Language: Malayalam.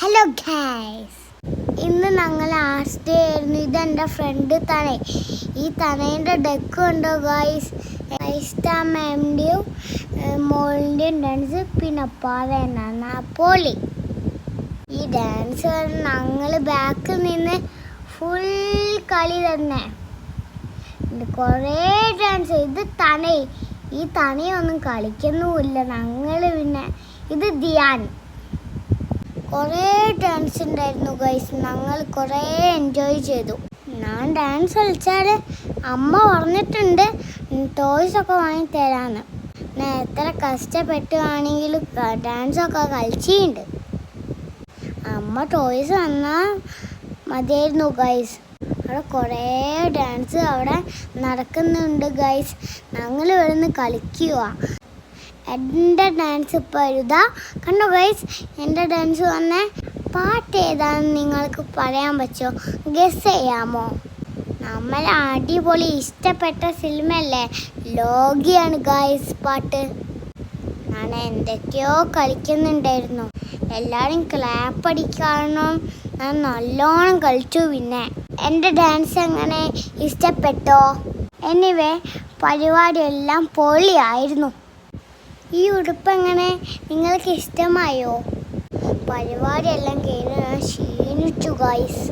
ഹലോ ഗൈസ്, ഇന്ന് ഞങ്ങൾ ആർട്സ് ഡേ ആയിരുന്നു. ഇതെൻ്റെ ഫ്രണ്ട് തനേ. ഈ തനേൻ്റെ ഡെക്ക് ഉണ്ടോ ഗൈസ്? മാമിൻ്റെയും മോളിൻ്റെയും ഡാൻസ്, പിന്നെ പറയുന്ന പോളി. ഈ ഡാൻസ് ഞങ്ങൾ ബാക്കിൽ നിന്ന് ഫുൾ കളി തന്നെ. കുറേ ഡാൻസ്. ഇത് തനേ. ഈ തനയൊന്നും കളിക്കുന്നുമില്ല. ഞങ്ങൾ പിന്നെ ഇത് ധ്യാൻ. കുറേ ഡാൻസ് ഉണ്ടായിരുന്നു ഗൈസ്. ഞങ്ങൾ കുറേ എൻജോയ് ചെയ്തു. ഞാൻ ഡാൻസ് കളിച്ചാൽ അമ്മ പറഞ്ഞിട്ടുണ്ട് ടോയ്സൊക്കെ വാങ്ങിത്തരാന്ന്. ഞാൻ എത്ര കഷ്ടപ്പെട്ടുവാണെങ്കിലും ഡാൻസൊക്കെ കളിച്ചിട്ടുണ്ട്. അമ്മ ടോയ്സ് തന്നാൽ മതിയായിരുന്നു ഗൈസ്. അവിടെ കുറേ ഡാൻസ് അവിടെ നടക്കുന്നുണ്ട് ഗൈസ്. ഞങ്ങൾ ഇവിടുന്ന് കളിക്കുക. എൻ്റെ ഡാൻസ് ഇപ്പോൾ എഴുതാ കണ്ടോ ഗൈസ്? എൻ്റെ ഡാൻസ് വന്നേ. പാട്ട് ഏതാണെന്ന് നിങ്ങൾക്ക് പറയാൻ പറ്റുമോ? ഗസ് ചെയ്യാമോ? നമ്മൾ അടിപൊളി ഇഷ്ടപ്പെട്ട സിനിമയല്ലേ, ലോകിയാണ് ഗൈസ് പാട്ട്. ഞാൻ എന്തൊക്കെയോ കളിക്കുന്നുണ്ടായിരുന്നു. എല്ലാവരും ക്ലാപ്പ് അടിക്കണം. ഞാൻ നല്ലോണം കളിച്ചു. പിന്നെ എൻ്റെ ഡാൻസ് എങ്ങനെ ഇഷ്ടപ്പെട്ടോ? എനിവേ, പരിപാടിയെല്ലാം പൊളിയായിരുന്നു. ഈ ഉടുപ്പ് എങ്ങനെ നിങ്ങൾക്ക് ഇഷ്ടമായോ? പരിപാടിയെല്ലാം കഴിഞ്ഞ് ഞാൻ ക്ഷീണിച്ചു ഗൈസ്.